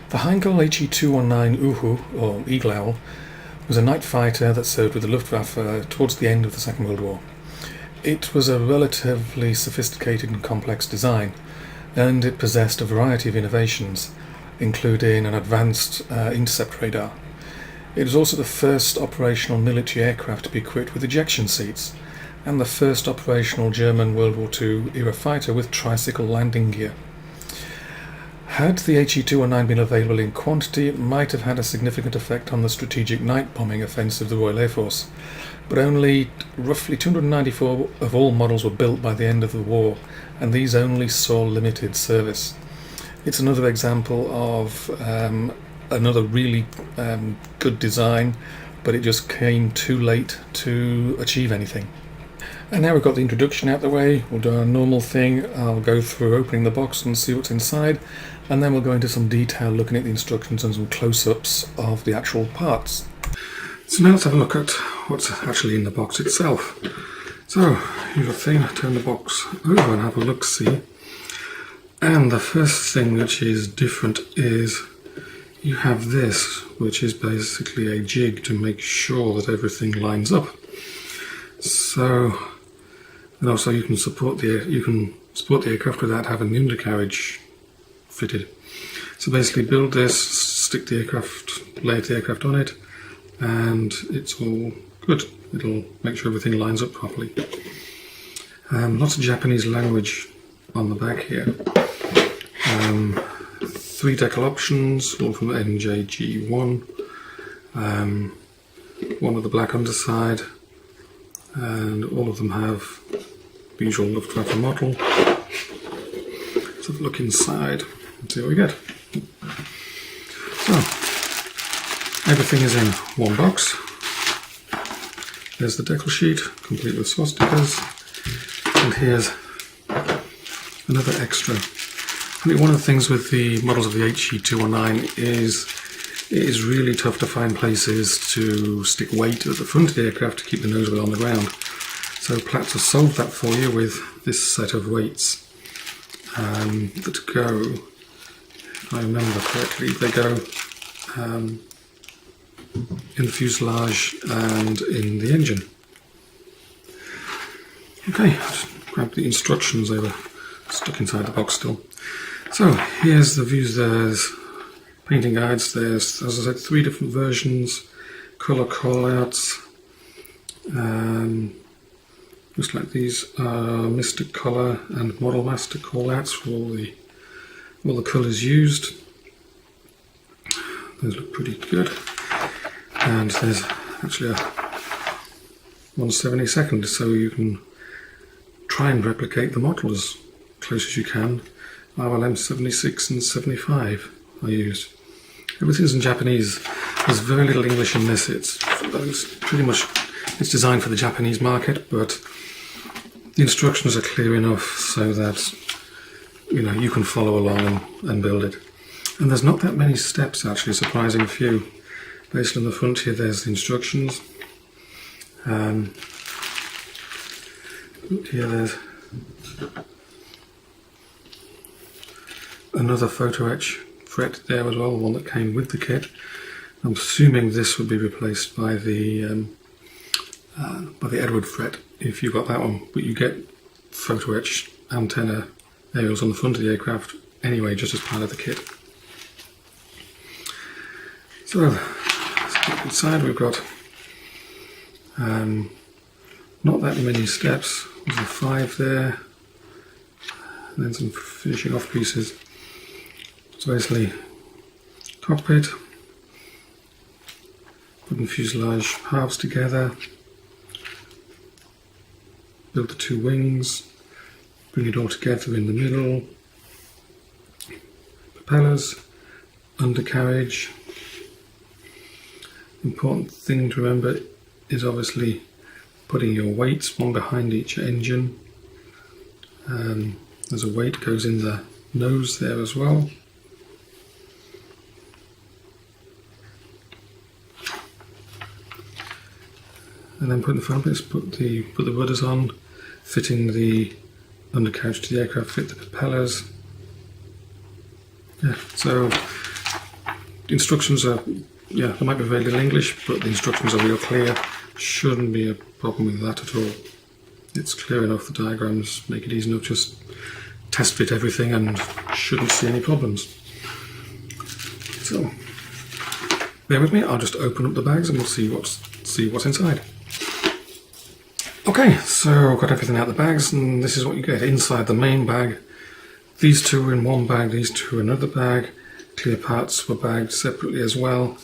The Heinkel He219 Uhu, or Eagle Owl, was a night fighter that served with the Luftwaffe towards the end of the Second World War. It was a relatively sophisticated and complex design, and it possessed a variety of innovations, including an advanced intercept radar. It was also the first operational military aircraft to be equipped with ejection seats, and the first operational German World War II era fighter with tricycle landing gear. Had the He219 been available in quantity, it might have had a significant effect on the strategic night bombing offensive of the Royal Air Force, but only roughly 294 of all models were built by the end of the war, and these only saw limited service. It's another example of another really good design, but it just came too late to achieve anything. And now we've got the introduction out of the way, we'll do our normal thing. I'll go through opening the box and see what's inside, and then we'll go into some detail looking at the instructions and some close-ups of the actual parts. So now let's have a look at what's actually in the box itself. So, usual thing, turn the box over and have a look-see. And the first thing which is different is you have this, which is basically a jig to make sure that everything lines up. So, and also you can support the aircraft without having the undercarriage fitted. So basically build this, stick the aircraft, lay the aircraft on it, and it's all good. It'll make sure everything lines up properly. Lots of Japanese language on the back here. 3 decal options, all from NJG1. One with the black underside, and all of them have the usual Luftwaffe model. Let's have a look inside and see what we get. So, everything is in one box. There's the decal sheet, complete with swastikas, and here's another extra. I think one of the things with the models of the He219 is it is really tough to find places to stick weight at the front of the aircraft to keep the nose wheel on the ground. So Platz has solved that for you with this set of weights that go, if I remember correctly, they go in the fuselage and in the engine. Okay, I'll just grab the instructions, they were stuck inside the box still. So here's the views, there's painting guides, there's, as I said, 3 different versions, colour callouts. Looks like these are Mr. Colour and Model Master callouts for all the colours used. Those look pretty good. And there's actually a 1/72, so you can try and replicate the model as close as you can. RLM 76 and 75 are used. Everything's in Japanese. There's very little English in this. It's pretty much it's designed for the Japanese market, but the instructions are clear enough so that you can follow along and build it. And there's not that many steps actually, surprising few. Based on the front here, there's the instructions. Here there's another photo etch fret there as well, one that came with the kit. I'm assuming this would be replaced by the Edward fret if you got that one, but you get photo etch antenna aerials on the front of the aircraft anyway, just as part of the kit. So let's look inside. We've got not that many steps. There's 5 there, and then some finishing off pieces. So basically, cockpit, putting fuselage halves together, build the 2 wings, bring it all together in the middle, propellers, undercarriage. Important thing to remember is obviously putting your weights one behind each engine. There's a weight goes in the nose there as well. And then putting the front bits, put the rudders on, fitting the undercarriage to the aircraft, fit the propellers. Yeah, so instructions are, yeah, there might be very little English, but the instructions are real clear. Shouldn't be a problem with that at all. It's clear enough, the diagrams make it easy enough, just test fit everything and shouldn't see any problems. So, bear with me, I'll just open up the bags and we'll see what's inside. Okay, so I've got everything out of the bags, and this is what you get inside the main bag. These two are in one bag, these two in another bag. Clear parts were bagged separately as well,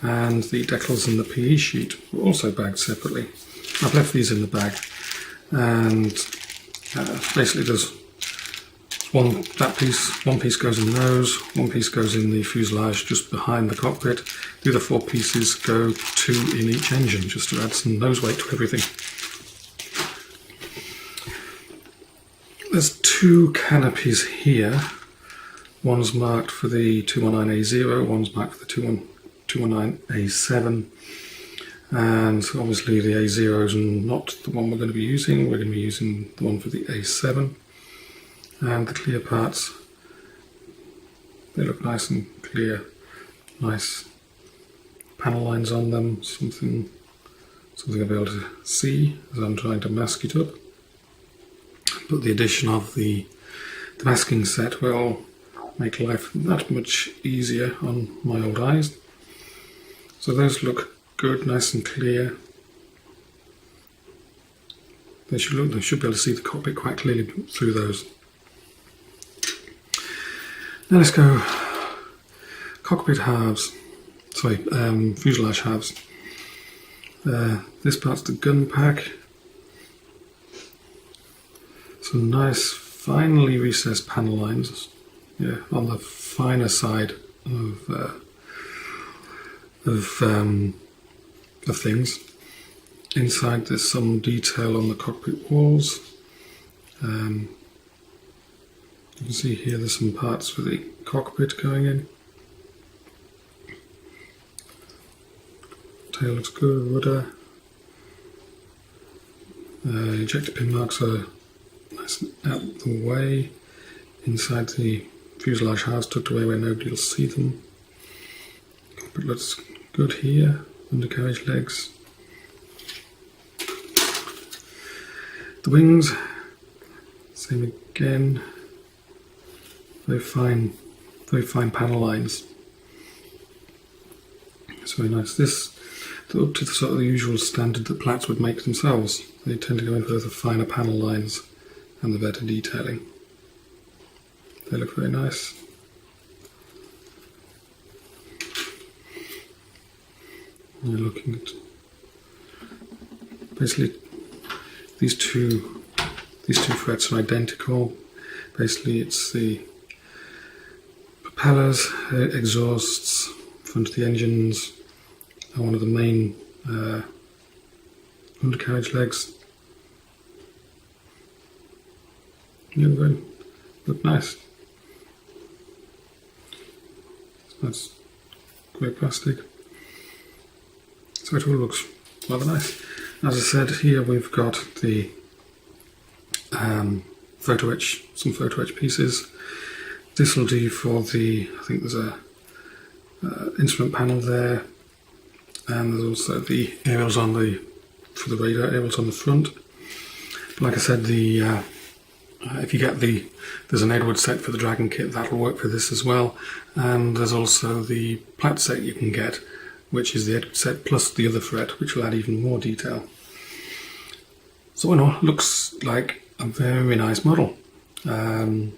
and the decals and the PE sheet were also bagged separately. I've left these in the bag, and basically there's one piece goes in the nose, one piece goes in the fuselage just behind the cockpit. The other 4 pieces go 2 in each engine, just to add some nose weight to everything. There's 2 canopies here. One's marked for the 219A0, one's marked for the 219A7. And obviously the A0 is not the one we're going to be using. We're going to be using the one for the A7. And the clear parts, they look nice and clear. Nice panel lines on them, something I'll be able to see as I'm trying to mask it up. But the addition of the masking set will make life that much easier on my old eyes. So those look good, nice and clear. They should be able to see the cockpit quite clearly through those. Now let's go cockpit halves, fuselage halves. This part's the gun pack. Some nice finely recessed panel lines, yeah, on the finer side of things. Inside there's some detail on the cockpit walls. You can see here there's some parts for the cockpit going in. Tail looks good, rudder. Ejector pin marks are nice and out the way. Inside the fuselage halves tucked away where nobody will see them. Cockpit looks good here. Undercarriage legs. The wings, same again. Very fine panel lines. It's very nice. This up to the sort of the usual standard that Platz would make themselves. They tend to go in for the finer panel lines and the better detailing. They look very nice. You're looking at basically these two frets are identical. Basically, it's the propellers, exhausts, front of the engines, and one of the main undercarriage legs. Yeah, look nice. That's great plastic. So it all looks rather nice. As I said, here we've got the photo etch pieces. This will do for the, I think there's a instrument panel there, and there's also the aerials for the radar aerials on the front. But like I said, if you get there's an Edward set for the Dragon kit, that'll work for this as well. And there's also the Platz set you can get, which is the Edward set plus the other fret, which will add even more detail. So in all, looks like a very nice model. It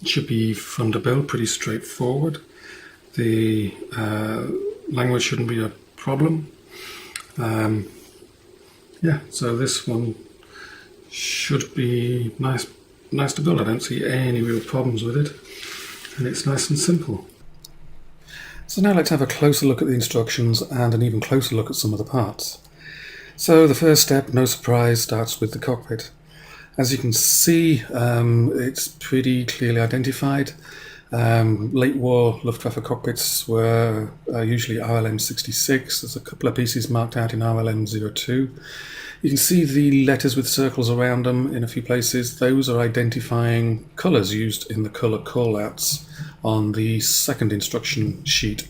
should be fun to build, pretty straightforward. The language shouldn't be a problem. Yeah, so this one should be nice to build. I don't see any real problems with it, and it's nice and simple. So now let's have a closer look at the instructions and an even closer look at some of the parts. So the first step, no surprise, starts with the cockpit. As you can see, it's pretty clearly identified. Late war Luftwaffe cockpits were usually RLM 66. There's a couple of pieces marked out in RLM 02. You can see the letters with circles around them in a few places. Those are identifying colours used in the colour callouts on the second instruction sheet.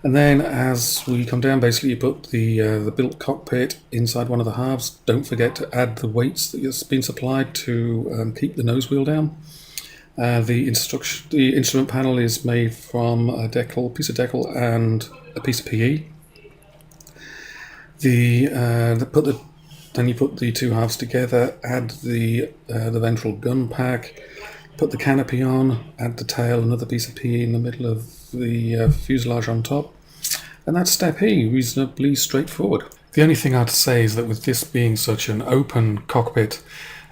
And then as we come down, basically you put the built cockpit inside one of the halves. Don't forget to add the weights that has been supplied to keep the nose wheel down. The instrument panel is made from a piece of decal and a piece of PE. Then you put the two halves together, add the ventral gun pack, put the canopy on, add the tail, another piece of PE in the middle of the fuselage on top, and that's step E, reasonably straightforward. The only thing I'd say is that with this being such an open cockpit,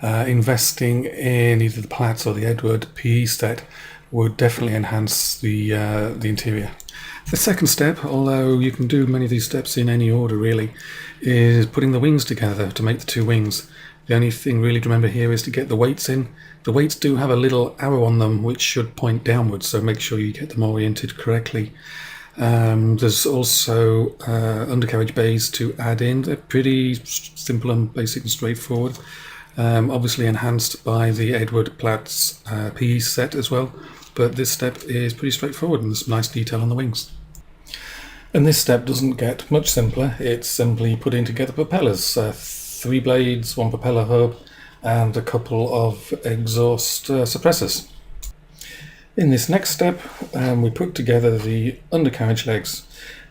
investing in either the Platz or the Edward PE set would definitely enhance the interior. The second step, although you can do many of these steps in any order really, is putting the wings together to make the two wings. The only thing really to remember here is to get the weights in. The weights do have a little arrow on them which should point downwards, so make sure you get them oriented correctly. There's also undercarriage bays to add in. They're pretty simple and basic and straightforward. Obviously enhanced by the Edward Platz PE set as well, but this step is pretty straightforward and there's some nice detail on the wings. And this step doesn't get much simpler. It's simply putting together propellers. 3 blades, 1 propeller hub, and a couple of exhaust suppressors. In this next step, we put together the undercarriage legs.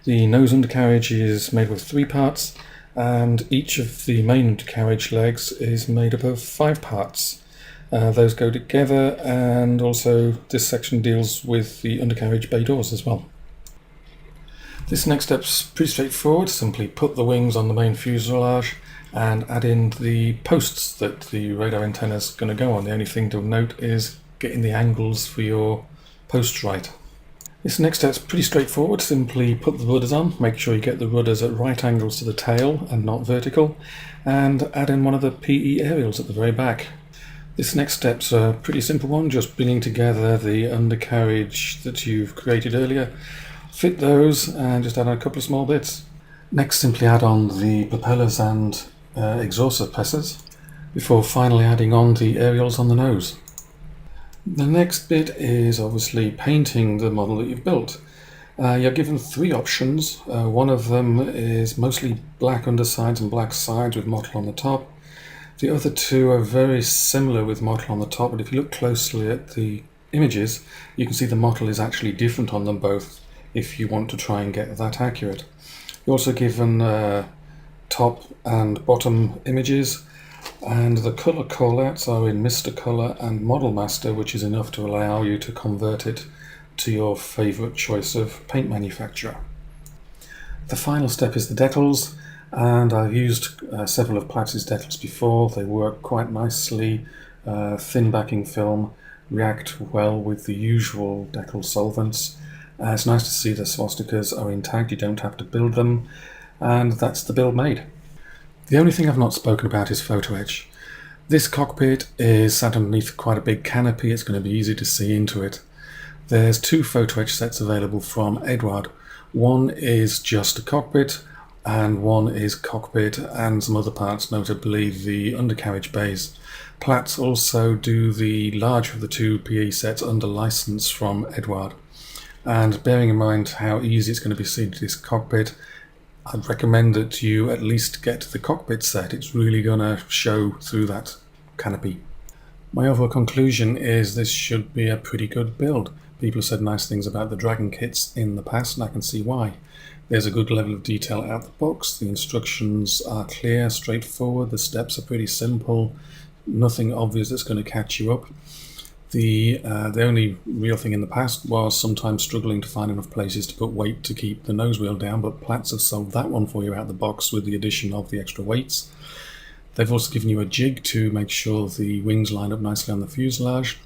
The nose undercarriage is made with 3 parts, and each of the main undercarriage legs is made up of 5 parts. Those go together, and also this section deals with the undercarriage bay doors as well. This next step's pretty straightforward. Simply put the wings on the main fuselage and add in the posts that the radar antenna is going to go on. The only thing to note is getting the angles for your posts right. This next step's pretty straightforward. Simply put the rudders on, make sure you get the rudders at right angles to the tail and not vertical, and add in one of the PE aerials at the very back. This next step's a pretty simple one, just bringing together the undercarriage that you've created earlier. Fit those and just add on a couple of small bits. Next, simply add on the propellers and exhaust suppressors before finally adding on the aerials on the nose. The next bit is obviously painting the model that you've built. You're given 3 options. One of them is mostly black undersides and black sides with mottle on the top. The other 2 are very similar with mottle on the top, but if you look closely at the images, you can see the mottle is actually different on them both if you want to try and get that accurate. You're also given top and bottom images, and the colour callouts are in Mr. Colour and Model Master, which is enough to allow you to convert it to your favourite choice of paint manufacturer. The final step is the decals, and I've used several of Platz's decals before. They work quite nicely. Thin backing film, react well with the usual decal solvents. It's nice to see the swastikas are intact, you don't have to build them, and that's the build made. The only thing I've not spoken about is photo etch. This cockpit is sat underneath quite a big canopy, it's going to be easy to see into it. There's 2 photo etch sets available from Edward. One is just a cockpit, and one is cockpit and some other parts, notably the undercarriage bays. Platz also do the larger of the 2 PE sets under license from Edward. And bearing in mind how easy it's going to be seen to this cockpit, I'd recommend that you at least get the cockpit set. It's really going to show through that canopy. My overall conclusion is this should be a pretty good build. People have said nice things about the Dragon kits in the past, and I can see why. There's a good level of detail out the box, the instructions are clear, straightforward, the steps are pretty simple, nothing obvious that's going to catch you up. The only real thing in the past was sometimes struggling to find enough places to put weight to keep the nose wheel down, but Platz have solved that one for you out the box with the addition of the extra weights. They've also given you a jig to make sure the wings line up nicely on the fuselage.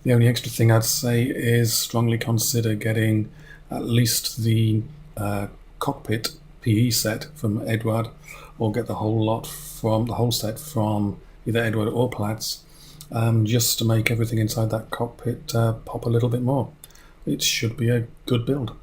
The only extra thing I'd say is strongly consider getting at least the cockpit PE set from Edward, or get the whole set from either Edward or Platz, just to make everything inside that cockpit pop a little bit more. It should be a good build.